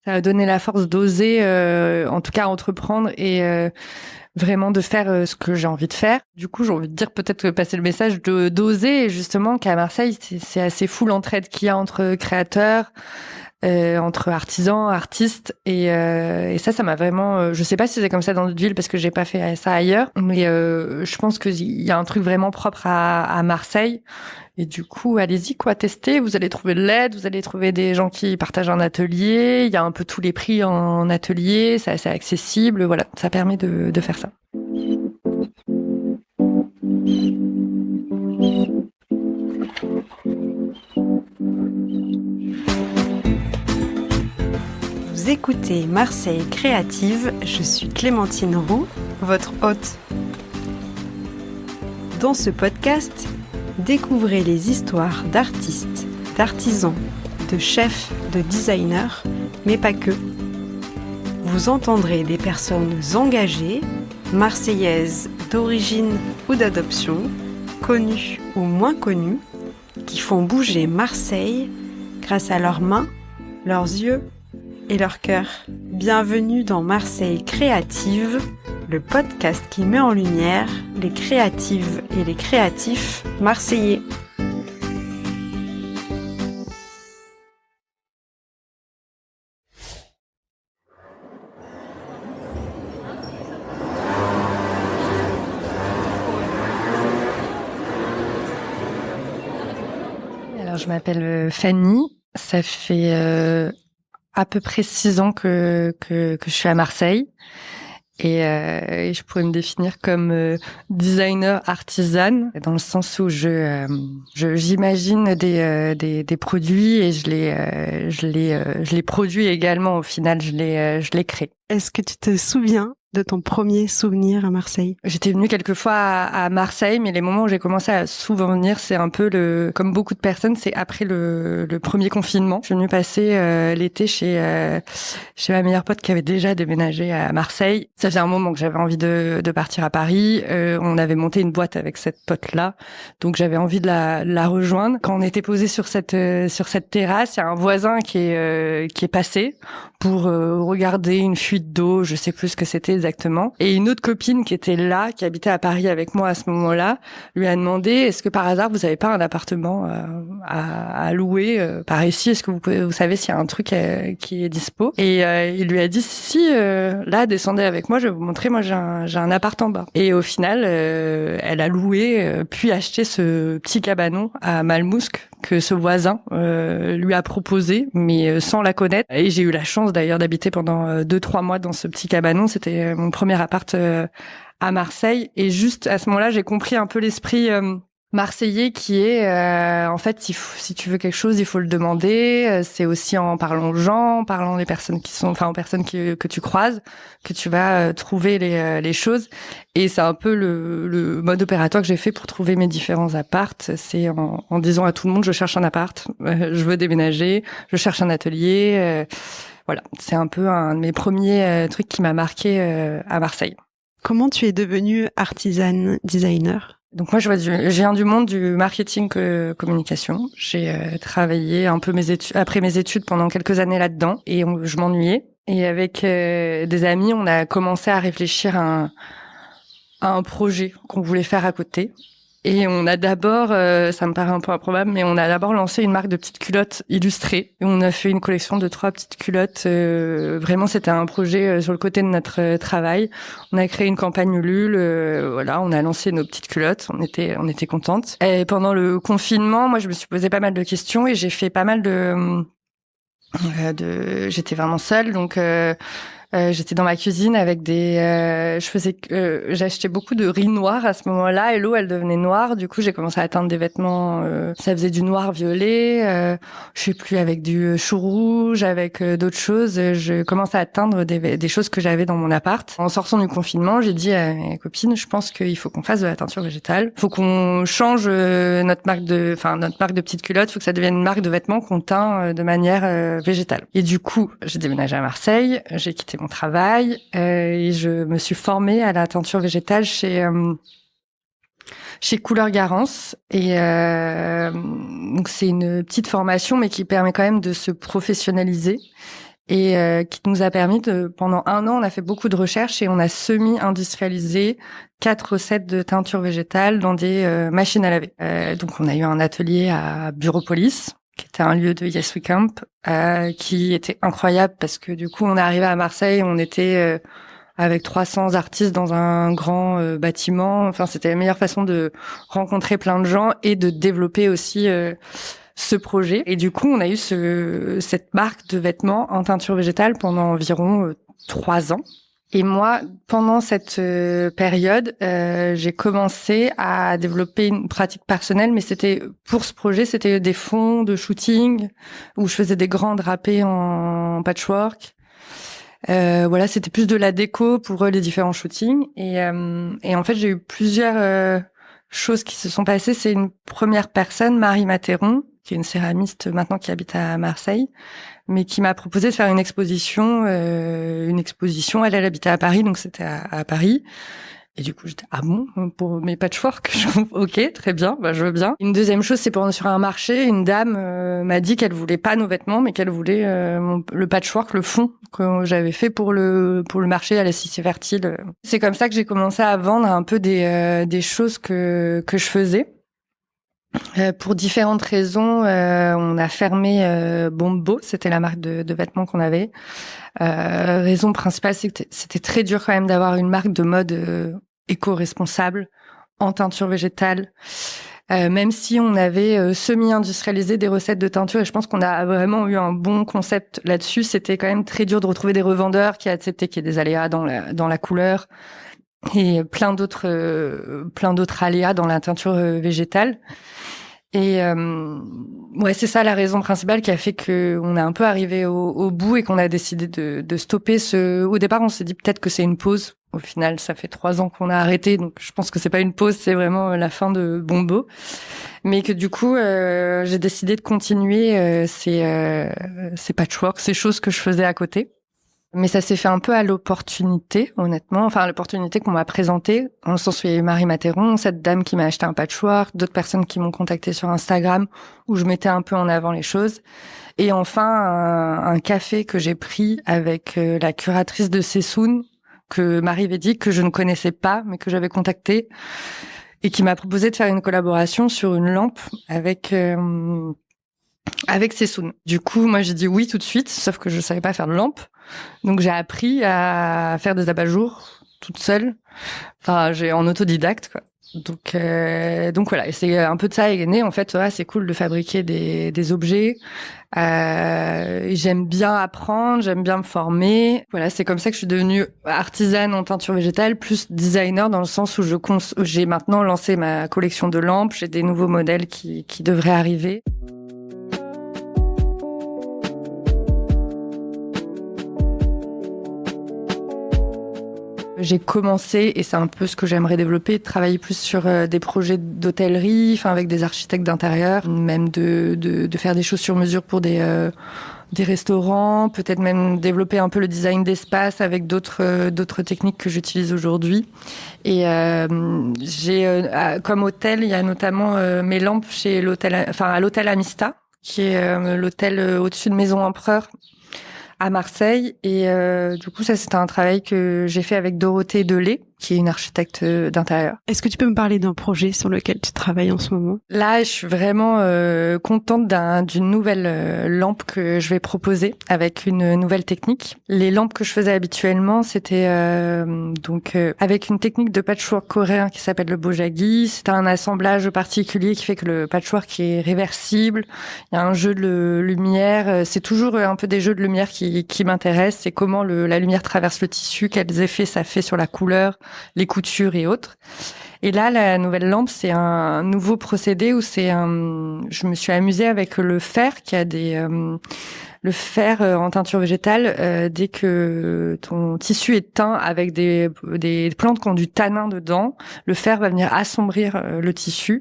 Ça a donné la force d'oser, en tout cas entreprendre et vraiment de faire ce que j'ai envie de faire. Du coup, j'ai envie de dire peut-être passer le message d'oser, et justement qu'à Marseille, c'est assez fou l'entraide qu'il y a entre créateurs, entre artisans, artistes, et ça m'a vraiment. Je sais pas si c'est comme ça dans d'autres villes parce que j'ai pas fait ça ailleurs, mais je pense qu'il y a un truc vraiment propre à Marseille. Et du coup, allez-y, quoi, testez. Vous allez trouver de l'aide, vous allez trouver des gens qui partagent un atelier. Il y a un peu tous les prix en atelier, c'est assez accessible. Voilà, ça permet de faire ça. Vous écoutez Marseille Créative, je suis Clémentine Roux, votre hôte. Dans ce podcast, découvrez les histoires d'artistes, d'artisans, de chefs, de designers, mais pas que. Vous entendrez des personnes engagées, marseillaises d'origine ou d'adoption, connues ou moins connues, qui font bouger Marseille grâce à leurs mains, leurs yeux et leur cœur. Bienvenue dans Marseille Créative, le podcast qui met en lumière les créatives et les créatifs marseillais. Alors, je m'appelle Fanny. Ça fait à peu près 6 ans que je suis à Marseille. Et je pourrais me définir comme designer artisane, dans le sens où j'imagine des produits et je les produis également. Au final, je les crée. Est-ce que tu te souviens de ton premier souvenir à Marseille? J'étais venue quelques fois à Marseille, mais les moments où j'ai commencé à souvent venir, c'est un peu comme beaucoup de personnes, c'est après le premier confinement. Je suis venue passer l'été chez ma meilleure pote qui avait déjà déménagé à Marseille. Ça faisait un moment que j'avais envie de partir à Paris. On avait monté une boîte avec cette pote-là, donc j'avais envie de la rejoindre. Quand on était posé sur cette terrasse, il y a un voisin qui est passé pour regarder une fuite d'eau, je sais plus ce que c'était exactement. Et une autre copine qui était là, qui habitait à Paris avec moi à ce moment-là, lui a demandé: est-ce que par hasard vous avez pas un appartement à louer par ici? Est-ce que vous savez s'il y a un truc qui est dispo? Et il lui a dit: si, là, descendez avec moi, je vais vous montrer. Moi, j'ai un appart en bas. Et au final, elle a loué puis acheté ce petit cabanon à Malmousque que ce voisin lui a proposé, mais sans la connaître. Et j'ai eu la chance d'ailleurs d'habiter pendant 2-3 mois dans ce petit cabanon. C'était mon premier appart à Marseille. Et juste à ce moment-là, j'ai compris un peu l'esprit marseillais qui est en fait, si tu veux quelque chose, il faut le demander. C'est aussi en parlant aux gens, en parlant des personnes aux personnes que tu croises, que tu vas trouver les choses. Et c'est un peu le mode opératoire que j'ai fait pour trouver mes différents apparts. C'est en disant à tout le monde: je cherche un appart, je veux déménager, je cherche un atelier. Voilà, c'est un peu un de mes premiers trucs qui m'a marqué à Marseille. Comment tu es devenue artisane designer? Donc moi, je viens du monde du marketing communication. J'ai travaillé un peu après mes études pendant quelques années là-dedans, et je m'ennuyais. Et avec des amis, on a commencé à réfléchir à un projet qu'on voulait faire à côté. Et on a d'abord, ça me paraît un peu improbable, mais on a d'abord lancé une marque de petites culottes illustrées. Et on a fait une collection de 3 petites culottes. Vraiment, c'était un projet sur le côté de notre travail. On a créé une campagne Ulule. Voilà, on a lancé nos petites culottes. On était contentes. Et pendant le confinement, moi, je me suis posé pas mal de questions et j'ai fait pas mal j'étais vraiment seule, donc j'étais dans ma cuisine avec j'achetais beaucoup de riz noir à ce moment-là, et l'eau elle devenait noire. Du coup, j'ai commencé à teindre des vêtements, ça faisait du noir violet, je sais plus, avec du chou rouge, avec d'autres choses. Je commençais à teindre des choses que j'avais dans mon appart. En sortant du confinement, j'ai dit à mes copines: je pense qu'il faut qu'on fasse de la teinture végétale. Faut qu'on change notre marque de petites culottes. Faut que ça devienne une marque de vêtements qu'on teint de manière végétale. Et du coup, j'ai déménagé à Marseille, j'ai quitté mon travail et je me suis formée à la teinture végétale chez Couleur Garance. Et donc c'est une petite formation, mais qui permet quand même de se professionnaliser. et qui nous a permis pendant 1 an, on a fait beaucoup de recherches et on a semi-industrialisé 4 recettes de teinture végétale dans des machines à laver. Donc on a eu un atelier à Bureaupolis, qui était un lieu de Yes We Camp, qui était incroyable parce que du coup on est arrivé à Marseille, on était avec 300 artistes dans un grand bâtiment. Enfin, c'était la meilleure façon de rencontrer plein de gens et de développer aussi ce projet. Et du coup, on a eu cette marque de vêtements en teinture végétale pendant environ 3 ans. Et moi, pendant cette période, j'ai commencé à développer une pratique personnelle, mais pour ce projet, c'était des fonds de shooting où je faisais des grands drapés en patchwork. Voilà, c'était plus de la déco pour les différents shootings. Et en fait, j'ai eu plusieurs choses qui se sont passées. C'est une première personne, Marie Matéron, qui est une céramiste maintenant qui habite à Marseille, mais qui m'a proposé de faire une exposition. Elle habitait à Paris, donc c'était à Paris. Et du coup, j'étais, ah bon, pour mes patchwork? Ok, très bien, je veux bien. Une deuxième chose, c'est sur un marché, une dame m'a dit qu'elle voulait pas nos vêtements, mais qu'elle voulait le patchwork, le fond que j'avais fait pour le marché à la Cité Fertile. C'est comme ça que j'ai commencé à vendre un peu des choses que je faisais. Pour différentes raisons, on a fermé Bombo, c'était la marque de vêtements qu'on avait. Raison principale, c'est que c'était très dur quand même d'avoir une marque de mode éco-responsable en teinture végétale. Même si on avait semi-industrialisé des recettes de teinture, et je pense qu'on a vraiment eu un bon concept là-dessus, c'était quand même très dur de retrouver des revendeurs qui acceptaient qu'il y ait des aléas dans la couleur et plein d'autres aléas dans la teinture végétale. Et ouais, c'est ça la raison principale qui a fait que on est un peu arrivé au bout et qu'on a décidé de stopper Au départ, on s'est dit peut-être que c'est une pause. Au final, ça fait 3 ans qu'on a arrêté, donc je pense que c'est pas une pause, c'est vraiment la fin de Bombo. Mais que du coup, j'ai décidé de continuer ces patchwork, ces choses que je faisais à côté. Mais ça s'est fait un peu à l'opportunité, honnêtement. Enfin, l'opportunité qu'on m'a présentée, dans le sens où il y a eu Marie Matéron, cette dame qui m'a acheté un patchwork, d'autres personnes qui m'ont contacté sur Instagram, où je mettais un peu en avant les choses. Et enfin, un café que j'ai pris avec la curatrice de Sessoun, que Marie Védic, que je ne connaissais pas, mais que j'avais contactée, et qui m'a proposé de faire une collaboration sur une lampe avec Sessoun. Du coup, moi, j'ai dit oui tout de suite, sauf que je savais pas faire de lampe. Donc, j'ai appris à faire des abat-jours toute seule. Enfin, en autodidacte, quoi. Donc voilà. Et c'est un peu de ça est né. En fait, c'est cool de fabriquer des objets. J'aime bien apprendre, j'aime bien me former. Voilà, c'est comme ça que je suis devenue artisane en teinture végétale, plus designer dans le sens où j'ai maintenant lancé ma collection de lampes. J'ai des nouveaux modèles qui devraient arriver. J'ai commencé, et c'est un peu ce que j'aimerais développer, de travailler plus sur des projets d'hôtellerie, enfin avec des architectes d'intérieur, même de faire des choses sur mesure pour des restaurants, peut-être même développer un peu le design d'espace avec d'autres techniques que j'utilise aujourd'hui. Et j'ai comme hôtel, il y a notamment mes lampes chez à l'hôtel Amista, qui est l'hôtel au-dessus de Maison Empereur à Marseille. Et du coup, ça, c'était un travail que j'ai fait avec Dorothée Delay, qui est une architecte d'intérieur. Est-ce que tu peux me parler d'un projet sur lequel tu travailles en ce moment? Là, je suis vraiment contente d'une nouvelle lampe que je vais proposer avec une nouvelle technique. Les lampes que je faisais habituellement, c'était avec une technique de patchwork coréen qui s'appelle le bojagi. C'est un assemblage particulier qui fait que le patchwork est réversible. Il y a un jeu de lumière. C'est toujours un peu des jeux de lumière qui m'intéressent. C'est comment la lumière traverse le tissu, quels effets ça fait sur la couleur, les coutures et autres. Et là, la nouvelle lampe, c'est un nouveau procédé où je me suis amusée avec le fer qui a le fer en teinture végétale. Dès que ton tissu est teint avec des plantes qui ont du tanin dedans, le fer va venir assombrir le tissu.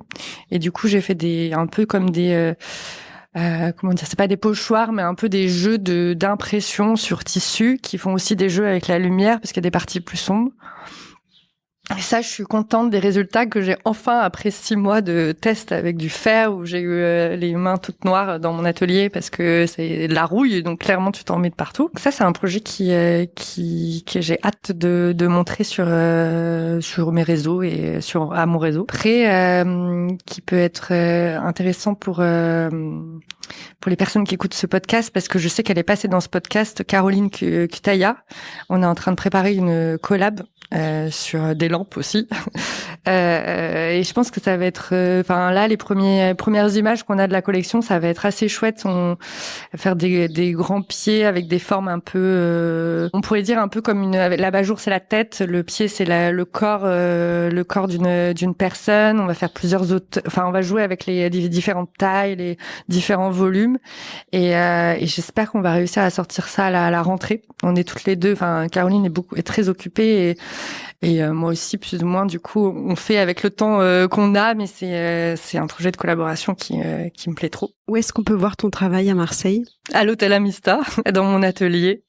Et du coup, j'ai fait un peu comme comment dire, c'est pas des pochoirs, mais un peu des jeux d'impression sur tissu qui font aussi des jeux avec la lumière parce qu'il y a des parties plus sombres. Et ça, je suis contente des résultats que j'ai enfin après 6 mois de tests avec du fer où j'ai eu les mains toutes noires dans mon atelier parce que c'est de la rouille, donc clairement tu t'en mets de partout. Ça, c'est un projet que j'ai hâte de montrer sur mes réseaux et à mon réseau. Après, qui peut être intéressant pour les personnes qui écoutent ce podcast, parce que je sais qu'elle est passée dans ce podcast, Caroline Cutaia. On est en train de préparer une collab sur des lampes aussi. Et je pense que ça va être, là, les premières images qu'on a de la collection, ça va être assez chouette. On va faire des grands pieds avec des formes un peu, on pourrait dire un peu comme l'abat-jour, c'est la tête, le pied, c'est le corps d'une personne. On va faire on va jouer avec les différentes tailles, les différents volumes. Et j'espère qu'on va réussir à sortir ça à la rentrée. On est toutes les deux, Caroline est très occupée et moi aussi plus ou moins. Du coup, on fait avec le temps qu'on a, mais c'est un projet de collaboration qui me plaît trop. Où est-ce qu'on peut voir ton travail à Marseille? À l'hôtel Amista, dans mon atelier.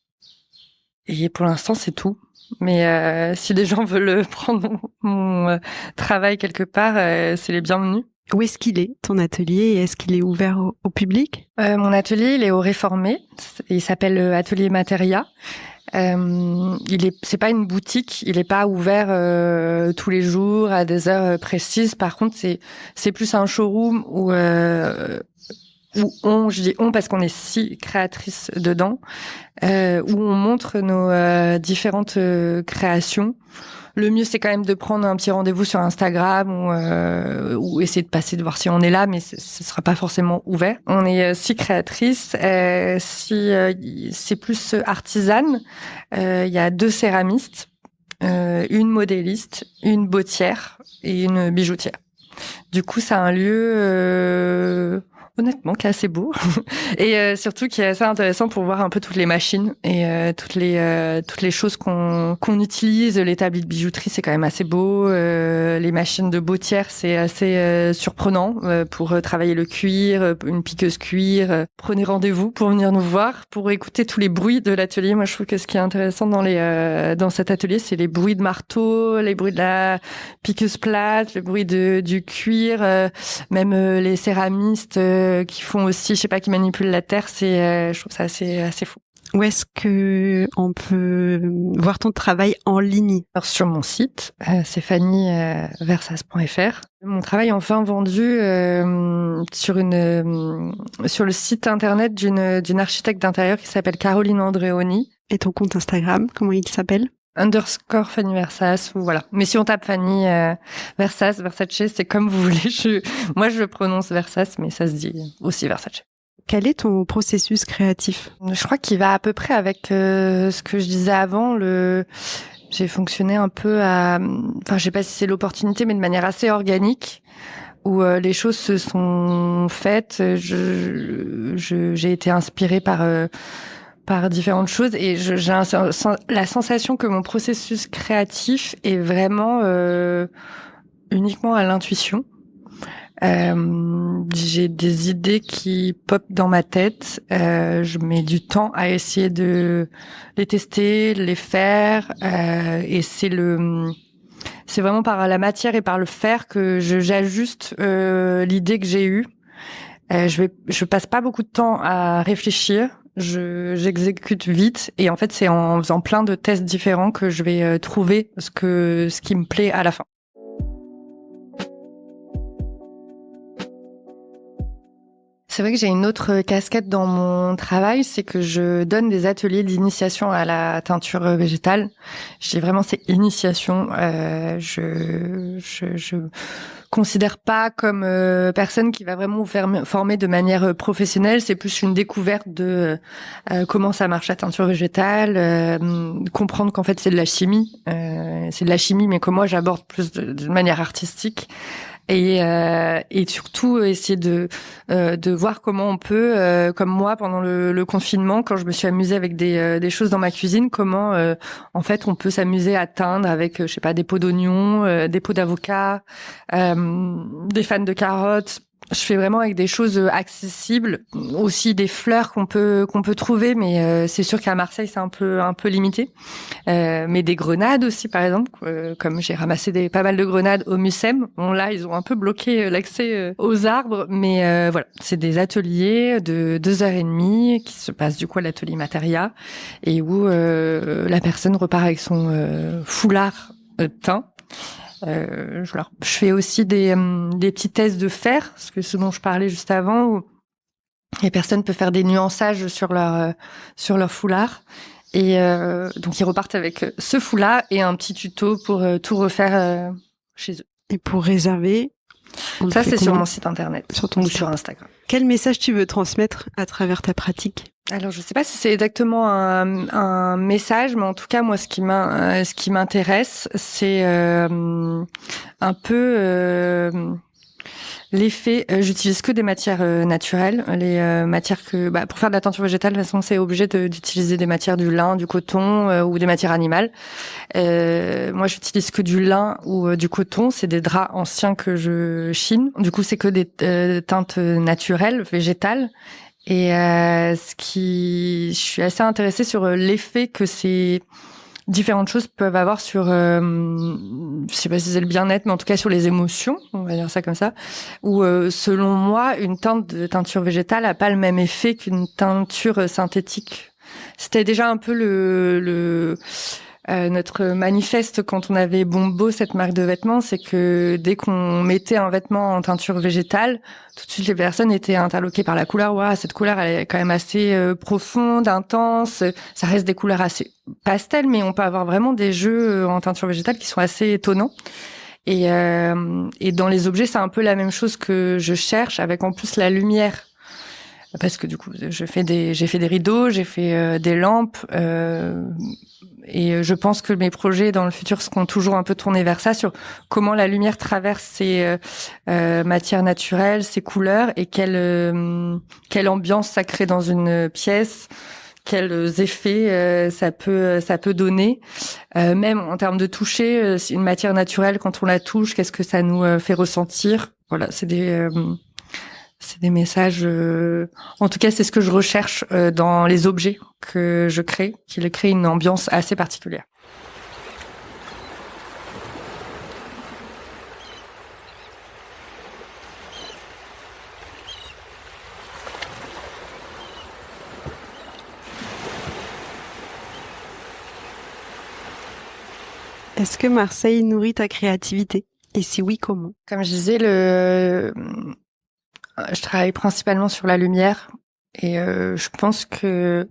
Et pour l'instant, c'est tout. Mais si des gens veulent prendre mon travail quelque part, c'est les bienvenus. Où est-ce qu'il est, ton atelier, et est-ce qu'il est ouvert au public? Mon atelier, il est au Réformé. Il s'appelle Atelier Materia. C'est pas une boutique, il est pas ouvert tous les jours à des heures précises. Par contre, c'est plus un showroom où je dis on parce qu'on est 6 créatrices dedans, où on montre nos différentes créations. Le mieux, c'est quand même de prendre un petit rendez-vous sur Instagram ou essayer de passer, de voir si on est là, mais ce sera pas forcément ouvert. On est 6 créatrices. C'est plus artisane. Il y a 2 céramistes, une modéliste, une bottière et une bijoutière. Du coup, c'est un lieu... honnêtement, qui est assez beau et surtout qui est assez intéressant pour voir un peu toutes les machines et toutes les choses qu'on utilise. L'établi de bijouterie, c'est quand même assez beau. Les machines de bottière, c'est assez surprenant pour travailler le cuir, une piqueuse cuir. Prenez rendez-vous pour venir nous voir, pour écouter tous les bruits de l'atelier. Moi, je trouve que ce qui est intéressant dans cet atelier, c'est les bruits de marteau, les bruits de la piqueuse plate, le bruit du cuir, même les céramistes qui font aussi, qui manipulent la terre, je trouve ça assez fou. Où est-ce que on peut voir ton travail en ligne? Alors, sur mon site, c'est fannyversas.fr. Mon travail est enfin vendu sur le site internet d'une architecte d'intérieur qui s'appelle Caroline Andreoni. Et ton compte Instagram, comment il s'appelle? _Fanny Versas, ou voilà. Mais si on tape Fanny Versace, c'est comme vous voulez. Moi, je prononce Versas, mais ça se dit aussi Versace. Quel est ton processus créatif? Je crois qu'il va à peu près avec ce que je disais avant. J'ai fonctionné un peu je sais pas si c'est l'opportunité, mais de manière assez organique, où les choses se sont faites. J'ai été inspirée par différentes choses et j'ai la sensation que mon processus créatif est vraiment uniquement à l'intuition. J'ai des idées qui popent dans ma tête. Je mets du temps à essayer de les tester, de les faire. Et c'est vraiment par la matière et par le faire que j'ajuste l'idée que j'ai eue. Je passe pas beaucoup de temps à réfléchir. J'exécute vite et en fait c'est en faisant plein de tests différents que je vais trouver ce qui me plaît à la fin. C'est vrai que j'ai une autre casquette dans mon travail, c'est que je donne des ateliers d'initiation à la teinture végétale. Je dis vraiment c'est initiation. Je considère pas comme personne qui va vraiment vous faire former de manière professionnelle. C'est plus une découverte de comment ça marche la teinture végétale, comprendre qu'en fait c'est de la chimie. C'est de la chimie, mais que moi j'aborde plus de manière artistique. Et surtout essayer de voir comment on peut, comme moi pendant le confinement, quand je me suis amusée avec des choses dans ma cuisine, comment en fait on peut s'amuser à teindre avec des pots d'oignons, des pots d'avocat, des fans de carottes. Je fais vraiment avec des choses accessibles, aussi des fleurs qu'on peut trouver, mais c'est sûr qu'à Marseille c'est un peu limité. Mais des grenades aussi, par exemple, comme j'ai ramassé pas mal de grenades au Mucem. Bon là, ils ont un peu bloqué l'accès aux arbres, mais voilà, c'est des ateliers de 2 heures et demie qui se passent du coup à l'atelier Materia et où la personne repart avec son foulard teint. Je fais aussi des petits tests de fer, parce que ce dont je parlais juste avant, où les personnes peuvent faire des nuançages sur leur foulard. Et donc ils repartent avec ce foulard et un petit tuto pour tout refaire chez eux. Et pour réserver, ça c'est sur mon site internet, sur ton ou site. sur Instagram. Quel message tu veux transmettre à travers ta pratique? Alors je sais pas si c'est exactement un message, mais en tout cas moi ce qui m'intéresse, c'est un peu l'effet. J'utilise que des matières naturelles, les matières que pour faire de la teinture végétale, de toute façon c'est obligé d'utiliser des matières, du lin, du coton ou des matières animales. Moi j'utilise que du lin ou du coton, c'est des draps anciens que je chine. Du coup c'est que des teintes naturelles, végétales. Et je suis assez intéressée sur l'effet que ces différentes choses peuvent avoir sur, je sais pas si c'est le bien-être, mais en tout cas sur les émotions, on va dire ça comme ça. Où selon moi, une teinte de teinture végétale a pas le même effet qu'une teinture synthétique. C'était déjà un peu notre manifeste quand on avait Bombo, cette marque de vêtements, c'est que dès qu'on mettait un vêtement en teinture végétale, tout de suite les personnes étaient interloquées par la couleur. Ouah, cette couleur elle est quand même assez profonde, intense. Ça reste des couleurs assez pastel, mais on peut avoir vraiment des jeux en teinture végétale qui sont assez étonnants. Et dans les objets, c'est un peu la même chose que je cherche, avec en plus la lumière. Parce que du coup, j'ai fait des rideaux, j'ai fait des lampes. Et je pense que mes projets dans le futur seront toujours un peu tournés vers ça, sur comment la lumière traverse ces matières naturelles, ces couleurs, et quelle ambiance ça crée dans une pièce, quels effets ça peut donner. Même en termes de toucher, une matière naturelle, quand on la touche, qu'est-ce que ça nous fait ressentir. Voilà, c'est des messages. En tout cas, c'est ce que je recherche dans les objets que je crée, qui créent une ambiance assez particulière. Est-ce que Marseille nourrit ta créativité? Et si oui, comment? Comme je disais, je travaille principalement sur la lumière, et je pense que,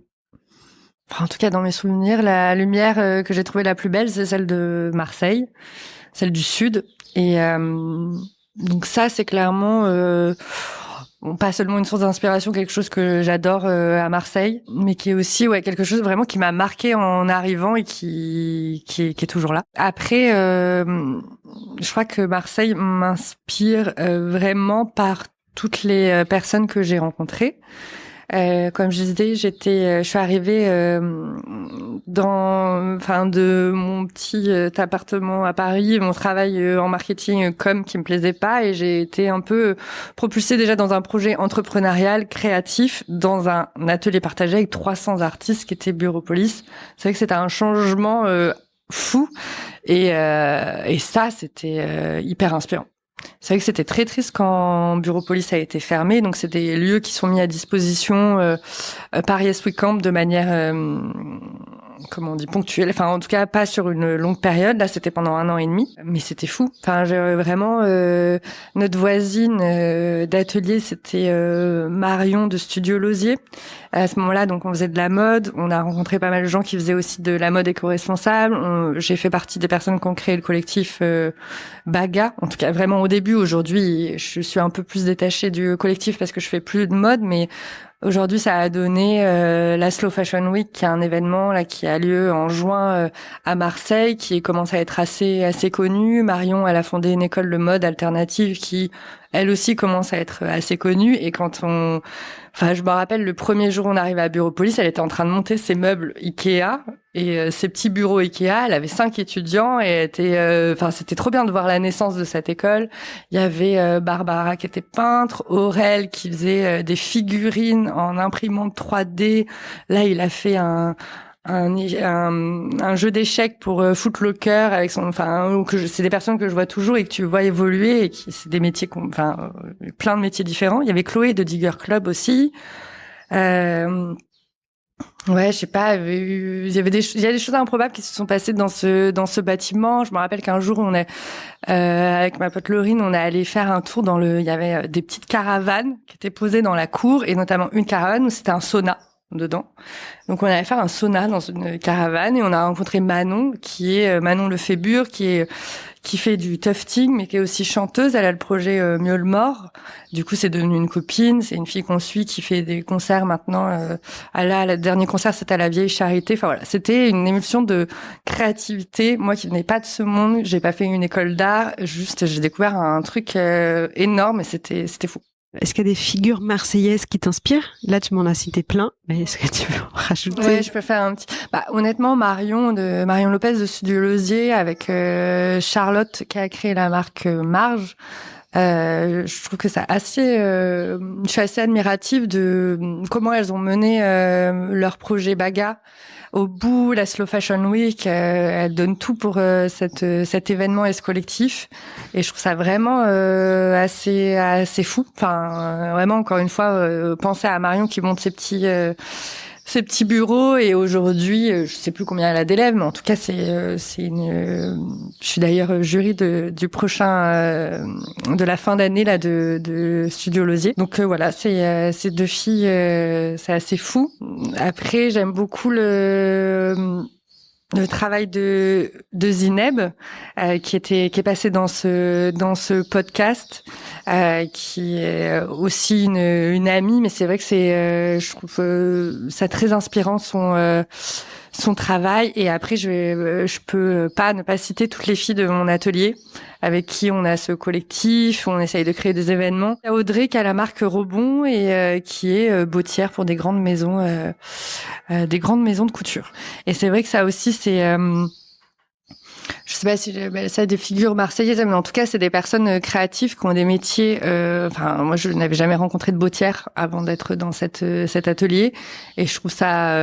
en tout cas dans mes souvenirs, la lumière que j'ai trouvée la plus belle, c'est celle de Marseille, celle du sud. Et donc ça, c'est clairement pas seulement une source d'inspiration, quelque chose que j'adore à Marseille, mais qui est aussi quelque chose vraiment qui m'a marqué en arrivant et qui est toujours là. Après, je crois que Marseille m'inspire vraiment par toutes les personnes que j'ai rencontrées. Comme je disais, je suis arrivée de mon petit appartement à Paris, mon travail en marketing qui me plaisait pas, et j'ai été un peu propulsée déjà dans un projet entrepreneurial, créatif, dans un atelier partagé avec 300 artistes qui étaient Bureaupolis. C'est vrai que c'était un changement fou, et ça, c'était hyper inspirant. C'est vrai que c'était très triste quand Bureaupolis a été fermé, donc c'est des lieux qui sont mis à disposition par Yes We Camp de manière, comment on dit, ponctuelle, enfin en tout cas pas sur une longue période. Là c'était pendant 1 an et demi, mais c'était fou. Enfin vraiment, notre voisine d'atelier, c'était Marion de Studio Lausier. À ce moment-là, donc on faisait de la mode, on a rencontré pas mal de gens qui faisaient aussi de la mode éco-responsable. J'ai fait partie des personnes qui ont créé le collectif Baga, en tout cas vraiment au début. Aujourd'hui, je suis un peu plus détachée du collectif parce que je fais plus de mode, mais aujourd'hui, ça a donné la Slow Fashion Week, qui est un événement là qui a lieu en juin à Marseille, qui commence à être assez connu. Marion, elle a fondé une école de mode alternative qui elle aussi commence à être assez connue. Et je me rappelle le premier jour où on arrive à Bureaupolis, elle était en train de monter ses meubles Ikea et ses petits bureaux Ikea. Elle avait 5 étudiants et c'était trop bien de voir la naissance de cette école. Il y avait Barbara qui était peintre, Aurel qui faisait des figurines en imprimante 3D. Là, il a fait un jeu d'échecs pour Footlocker avec c'est des personnes que je vois toujours et que tu vois évoluer et c'est des métiers plein de métiers différents. Il y avait Chloé de Digger Club aussi. Je sais pas, il y a des choses improbables qui se sont passées dans ce bâtiment. Je me rappelle qu'un jour avec ma pote Laurine, on est allé faire un tour il y avait des petites caravanes qui étaient posées dans la cour et notamment une caravane où c'était un sauna dedans. Donc on allait faire un sauna dans une caravane et on a rencontré Manon qui est Manon Lefébure qui fait du tufting mais qui est aussi chanteuse. Elle a le projet Mieux le Mort. Du coup c'est devenu une copine, c'est une fille qu'on suit qui fait des concerts maintenant. Le dernier concert c'était à la Vieille Charité. Enfin voilà, c'était une émulsion de créativité. Moi qui venais pas de ce monde, j'ai pas fait une école d'art, juste j'ai découvert un truc énorme et c'était fou. Est-ce qu'il y a des figures marseillaises qui t'inspirent? Là, tu m'en as cité plein, mais est-ce que tu veux en rajouter? Oui, je peux faire un petit... honnêtement, Marion Lopez de Studio Lausier avec Charlotte qui a créé la marque Marge. Je trouve que c'est je suis assez admirative de comment elles ont mené leur projet Baga au bout. La Slow Fashion Week, elle donne tout pour cet événement et ce collectif. Et je trouve ça vraiment assez fou. Vraiment, encore une fois, penser à Marion qui monte ses petits bureaux et aujourd'hui, je sais plus combien elle a d'élèves, mais en tout cas, je suis d'ailleurs jury du prochain, de la fin d'année, là, de Studio Lausier. Donc, voilà, ces deux filles, c'est assez fou. Après, j'aime beaucoup le travail de Zineb qui est passé dans ce podcast qui est aussi une amie, mais c'est vrai que je trouve ça très inspirant son travail. Et après je peux pas ne pas citer toutes les filles de mon atelier avec qui on a ce collectif, où on essaye de créer des événements. Il y a Audrey qui a la marque Rebond et qui est bottière pour des grandes maisons de couture. Et c'est vrai que ça aussi c'est je sais pas si j'appelle ça des figures marseillaises, mais en tout cas, c'est des personnes créatives qui ont des métiers. Moi, je n'avais jamais rencontré de bottière avant d'être dans cet atelier, et je trouve ça,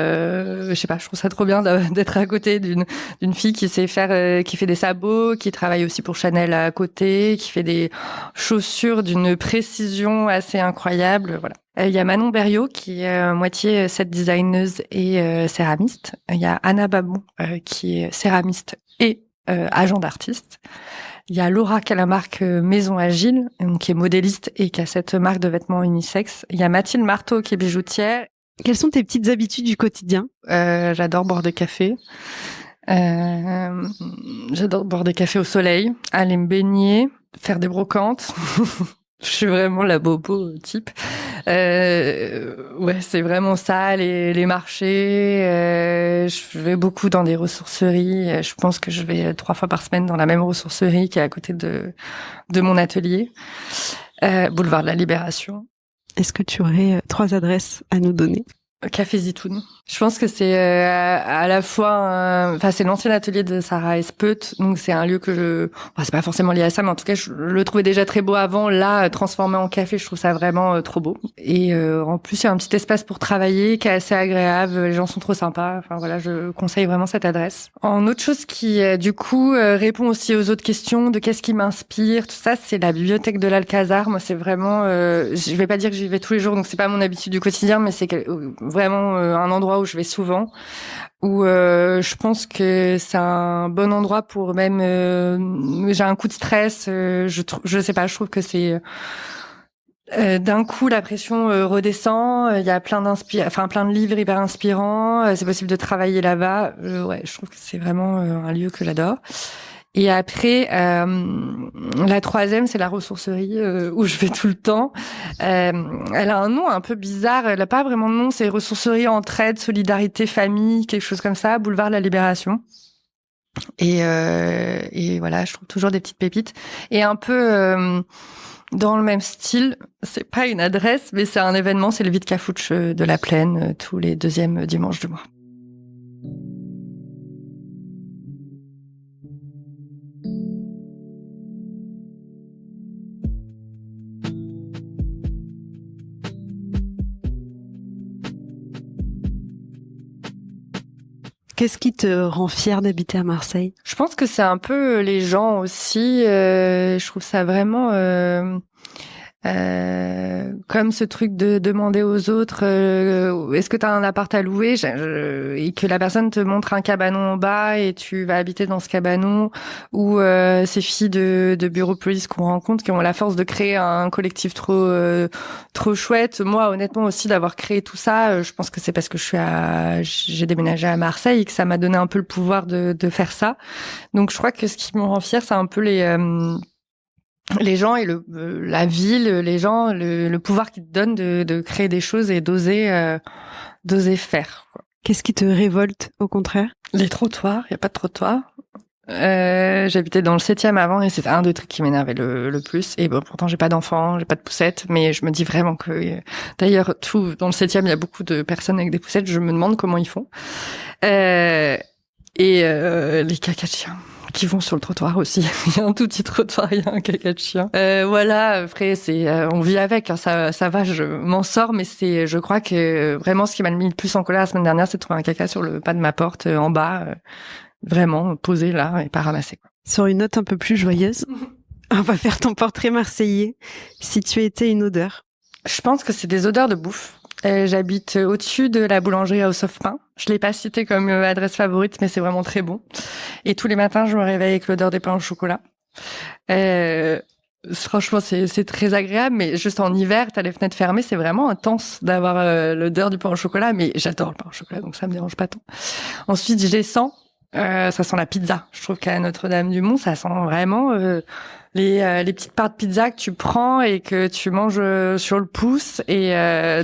je trouve ça trop bien d'être à côté d'une fille qui sait faire, qui fait des sabots, qui travaille aussi pour Chanel à côté, qui fait des chaussures d'une précision assez incroyable. Voilà. Il y a Manon Berriot qui est moitié set designeuse et céramiste. Il y a Anna Babon qui est céramiste et agent d'artiste. Il y a Laura qui a la marque Maison Agile, qui est modéliste et qui a cette marque de vêtements unisex. Il y a Mathilde Marteau qui est bijoutière. Quelles sont tes petites habitudes du quotidien? J'adore boire des cafés. J'adore boire des cafés au soleil, aller me baigner, faire des brocantes. Je suis vraiment la bobo type. C'est vraiment ça, les marchés. Je vais beaucoup dans des ressourceries. Je pense que je vais 3 fois par semaine dans la même ressourcerie qui est à côté de mon atelier. Boulevard de la Libération. Est-ce que tu aurais 3 adresses à nous donner? Café Zitoun. Je pense que c'est à la fois, c'est l'ancien atelier de Sarah Espeut, donc c'est un lieu c'est pas forcément lié à ça, mais en tout cas je le trouvais déjà très beau avant. Là, transformé en café, je trouve ça vraiment trop beau. Et en plus, il y a un petit espace pour travailler qui est assez agréable. Les gens sont trop sympas. Enfin voilà, je conseille vraiment cette adresse. En autre chose qui du coup répond aussi aux autres questions de qu'est-ce qui m'inspire, tout ça, c'est la bibliothèque de l'Alcazar. Moi, c'est vraiment, je vais pas dire que j'y vais tous les jours, donc c'est pas mon habitude du quotidien, mais c'est vraiment un endroit où je vais souvent, où je pense que c'est un bon endroit pour même j'ai un coup de stress, je sais pas, je trouve que c'est d'un coup la pression redescend, il y a plein de livres hyper inspirants, c'est possible de travailler là-bas, je trouve que c'est vraiment un lieu que j'adore. Et après, la troisième, c'est la ressourcerie où je vais tout le temps. Elle a un nom un peu bizarre. Elle a pas vraiment de nom. C'est ressourcerie entraide, solidarité, famille, quelque chose comme ça. Boulevard de la Libération. Et voilà, je trouve toujours des petites pépites. Et un peu Dans le même style, c'est pas une adresse, mais c'est un événement, c'est le Vide Cafouche de la Plaine, tous les deuxièmes dimanches du mois. Qu'est-ce qui te rend fière d'habiter à Marseille? Je pense que c'est un peu les gens aussi. Je trouve ça vraiment comme ce truc de demander aux autres est-ce que tu as un appart à louer et que la personne te montre un cabanon en bas et tu vas habiter dans ce cabanon, ou ces filles de bureau de police qu'on rencontre qui ont la force de créer un collectif trop chouette. Moi honnêtement aussi d'avoir créé tout ça, je pense que c'est parce que j'ai déménagé à Marseille et que ça m'a donné un peu le pouvoir de faire ça. Donc je crois que ce qui me rend fière, c'est un peu les gens et la ville, les gens, le pouvoir qu'ils te donnent de créer des choses et d'oser faire, quoi. Qu'est-ce qui te révolte, au contraire? Les trottoirs, il y a pas de trottoir. J'habitais dans le 7e avant et c'était un des trucs qui m'énervait le plus. Et bon, pourtant j'ai pas d'enfants, j'ai pas de poussettes, mais je me dis vraiment que d'ailleurs dans le 7e il y a beaucoup de personnes avec des poussettes. Je me demande comment ils font. Les cacas de chiens qui vont sur le trottoir aussi. Il y a un tout petit trottoir, il y a un caca de chien. Voilà, après on vit avec, hein, ça va, je m'en sors, mais je crois que vraiment ce qui m'a mis le plus en colère la semaine dernière, c'est de trouver un caca sur le pas de ma porte en bas, vraiment posé là et pas ramassé, quoi. Sur une note un peu plus joyeuse, on va faire ton portrait marseillais. Si tu étais une odeur? Je pense que c'est des odeurs de bouffe. J'habite au-dessus de la boulangerie House of Pain. Je l'ai pas cité comme adresse favorite, mais c'est vraiment très bon. Et tous les matins, je me réveille avec l'odeur des pains au chocolat. Franchement, c'est très agréable, mais juste en hiver, t'as les fenêtres fermées, c'est vraiment intense d'avoir l'odeur du pain au chocolat, mais j'adore le pain au chocolat, donc ça me dérange pas tant. Ensuite, je les sens. Ça sent la pizza. Je trouve qu'à Notre-Dame-du-Mont, ça sent vraiment les petites parts de pizza que tu prends et que tu manges sur le pouce. Et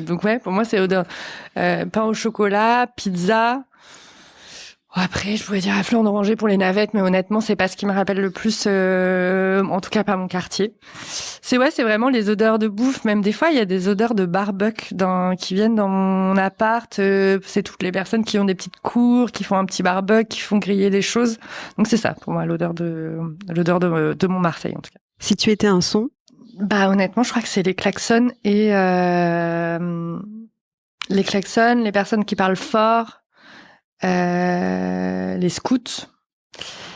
donc ouais, pour moi, c'est odeur pain au chocolat, pizza. Après, je pourrais dire la fleur d'oranger pour les navettes, mais honnêtement, c'est pas ce qui me rappelle le plus, en tout cas pas mon quartier. C'est vraiment les odeurs de bouffe. Même des fois, il y a des odeurs de barbecue qui viennent dans mon appart. C'est toutes les personnes qui ont des petites cours, qui font un petit barbecue, qui font griller des choses. Donc c'est ça, pour moi, l'odeur de mon Marseille, en tout cas. Si tu étais un son? Bah honnêtement, je crois que c'est les klaxons et les klaxons, les personnes qui parlent fort. Les scouts.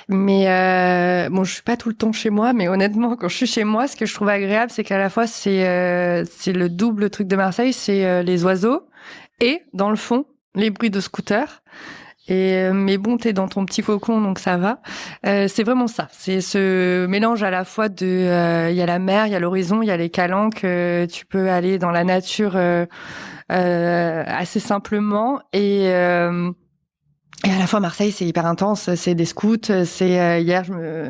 Mais bon, je suis pas tout le temps chez moi, mais honnêtement, quand je suis chez moi, ce que je trouve agréable, c'est qu'à la fois c'est le double truc de Marseille, c'est les oiseaux et dans le fond les bruits de scooters. Mais bon, t'es dans ton petit cocon, donc ça va. C'est vraiment ça. C'est ce mélange à la fois de, il y a la mer, il y a l'horizon, il y a les calanques. Tu peux aller dans la nature assez simplement et à la fois, Marseille, c'est hyper intense. C'est des scouts. C'est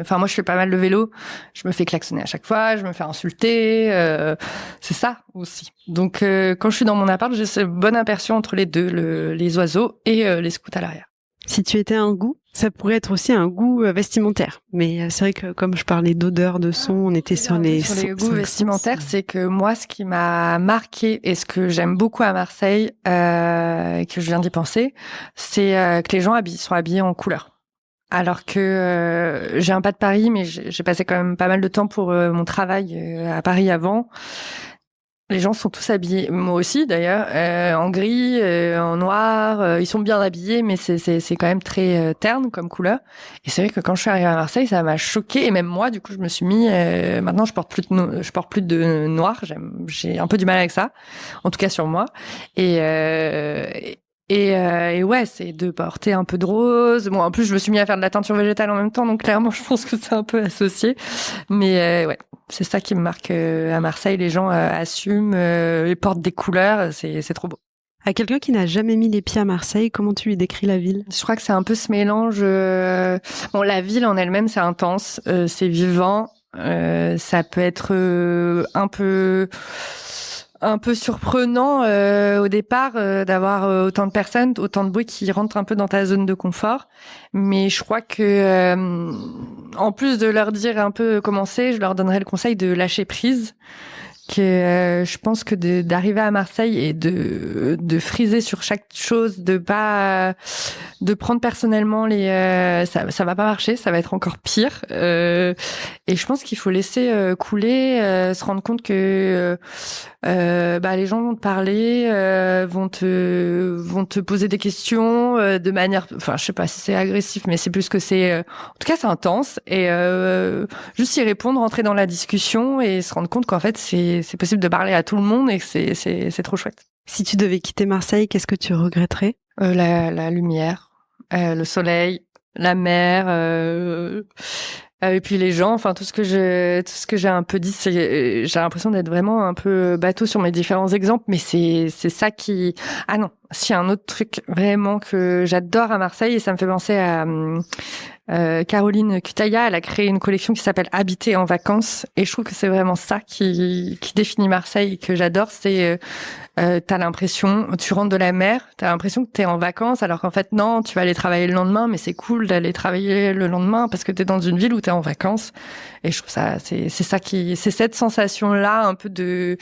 moi, je fais pas mal de vélo. Je me fais klaxonner à chaque fois. Je me fais insulter. C'est ça aussi. Donc, quand je suis dans mon appart, j'ai ce bon aperçu entre les deux, les oiseaux et les scouts à l'arrière. Si tu étais un goût, ça pourrait être aussi un goût vestimentaire. Mais c'est vrai que comme je parlais d'odeur, de son, on était sur les goûts vestimentaires. C'est que moi, ce qui m'a marqué et ce que j'aime beaucoup à Marseille, et que je viens d'y penser, c'est que les gens sont habillés en couleur. Alors que j'ai un pas de Paris, mais j'ai passé quand même pas mal de temps pour mon travail à Paris avant. Les gens sont tous habillés, moi aussi d'ailleurs, en gris, en noir. Ils sont bien habillés, mais c'est quand même très terne comme couleur. Et c'est vrai que quand je suis arrivée à Marseille, ça m'a choquée. Et même moi, du coup, je me suis mis. Maintenant, je porte plus de noir. J'ai un peu du mal avec ça, en tout cas sur moi. Et ouais, c'est de porter un peu de rose. Bon, en plus, je me suis mis à faire de la teinture végétale en même temps, donc clairement, je pense que c'est un peu associé. Mais ouais, c'est ça qui me marque à Marseille. Les gens assument et portent des couleurs. C'est trop beau. À quelqu'un qui n'a jamais mis les pieds à Marseille, comment tu lui décris la ville? Je crois que c'est un peu ce mélange. Bon, la ville en elle-même, c'est intense, c'est vivant. Ça peut être un peu un peu surprenant au départ d'avoir autant de personnes, autant de bruit qui rentrent un peu dans ta zone de confort. Mais je crois que en plus de leur dire un peu comment c'est, je leur donnerais le conseil de lâcher prise. Que je pense que d'arriver à Marseille et de friser sur chaque chose, de prendre personnellement ça va pas marcher, ça va être encore pire. Et je pense qu'il faut laisser couler, se rendre compte que les gens vont te parler, vont te poser des questions de manière, enfin je sais pas si c'est agressif, mais c'est plus que c'est, en tout cas c'est intense, et juste y répondre, rentrer dans la discussion et se rendre compte qu'en fait c'est possible de parler à tout le monde et que c'est trop chouette. Si tu devais quitter Marseille, qu'est-ce que tu regretterais ? La lumière, le soleil, la mer, et puis les gens, enfin tout ce que j'ai un peu dit, j'ai l'impression d'être vraiment un peu bateau sur mes différents exemples, mais c'est ça qui... Ah non, s'il y a un autre truc vraiment que j'adore à Marseille, et ça me fait penser à Caroline Cutaïa, elle a créé une collection qui s'appelle Habiter en vacances, et je trouve que c'est vraiment ça qui définit Marseille et que j'adore. C'est t'as l'impression, tu rentres de la mer, t'as l'impression que t'es en vacances, alors qu'en fait non, tu vas aller travailler le lendemain, mais c'est cool d'aller travailler le lendemain parce que t'es dans une ville où t'es en vacances. Et je trouve ça, c'est cette sensation là un peu de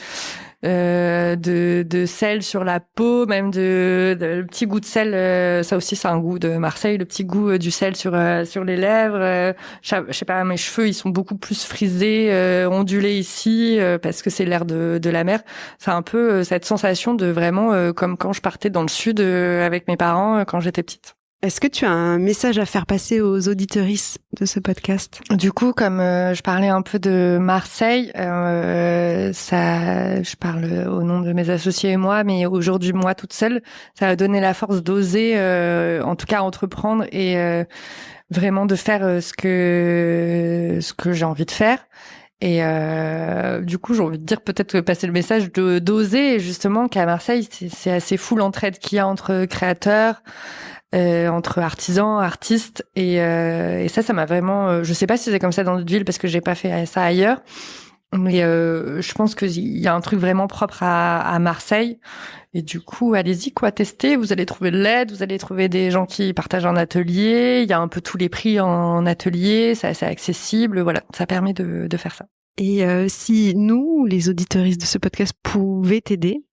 sel sur la peau, même le petit goût de sel, ça aussi c'est un goût de Marseille, le petit goût du sel sur les lèvres. Je sais pas, mes cheveux ils sont beaucoup plus frisés, ondulés ici parce que c'est l'air de la mer. C'est un peu cette sensation de vraiment comme quand je partais dans le sud avec mes parents quand j'étais petite. Est-ce que tu as un message à faire passer aux auditeuristes de ce podcast ? Du coup, comme je parlais un peu de Marseille, je parle au nom de mes associés et moi, mais aujourd'hui moi toute seule, ça a donné la force d'oser, en tout cas entreprendre et vraiment de faire ce que j'ai envie de faire. Et du coup, j'ai envie de dire peut-être passer le message d'oser, justement, qu'à Marseille, c'est assez fou l'entraide qu'il y a entre créateurs, entre artisans, artistes, et ça m'a vraiment... je sais pas si c'est comme ça dans d'autres villes parce que j'ai pas fait ça ailleurs, mais je pense qu'il y a un truc vraiment propre à Marseille. Et du coup, allez-y, testez, vous allez trouver de l'aide, vous allez trouver des gens qui partagent un atelier, il y a un peu tous les prix en atelier, c'est assez accessible, voilà, ça permet de faire ça. Et si nous, les auditeuristes de ce podcast, pouvaient t'aider,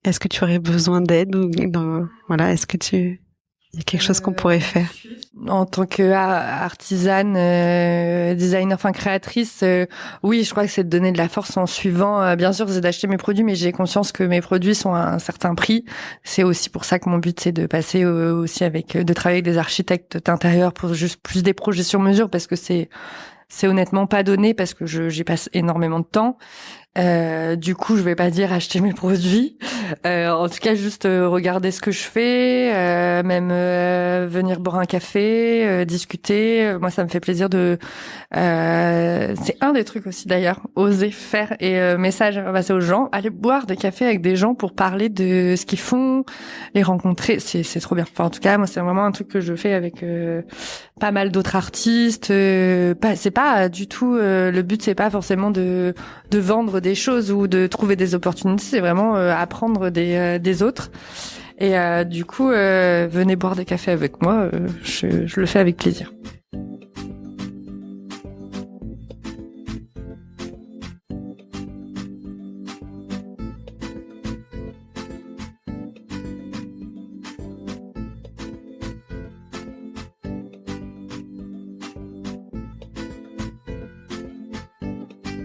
est-ce que tu aurais besoin d'aide ou voilà, est-ce que il y a quelque chose qu'on pourrait faire? En tant que artisane, designer, enfin créatrice, oui, je crois que c'est de donner de la force en suivant. Bien sûr, c'est d'acheter mes produits, mais j'ai conscience que mes produits sont à un certain prix. C'est aussi pour ça que mon but, c'est de passer aussi de travailler avec des architectes d'intérieur pour juste plus des projets sur mesure, parce que c'est honnêtement pas donné, parce que j'y passe énormément de temps. Du coup, je vais pas dire acheter mes produits. En tout cas, juste regarder ce que je fais, même venir boire un café, discuter. Moi, ça me fait plaisir c'est un des trucs aussi d'ailleurs, oser faire et message à passer aux gens, aller boire des cafés avec des gens pour parler de ce qu'ils font, les rencontrer. C'est trop bien. Enfin, en tout cas, moi, c'est vraiment un truc que je fais avec pas mal d'autres artistes. C'est pas du tout le but, c'est pas forcément de vendre des choses ou de trouver des opportunités, c'est vraiment apprendre des autres. Et du coup, venez boire des cafés avec moi, je le fais avec plaisir.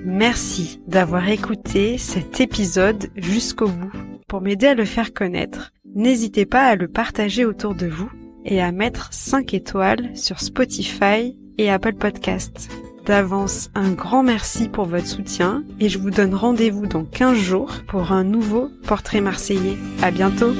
Merci d'avoir écouté cet épisode jusqu'au bout. Pour m'aider à le faire connaître, n'hésitez pas à le partager autour de vous et à mettre 5 étoiles sur Spotify et Apple Podcasts. D'avance, un grand merci pour votre soutien et je vous donne rendez-vous dans 15 jours pour un nouveau portrait marseillais. À bientôt!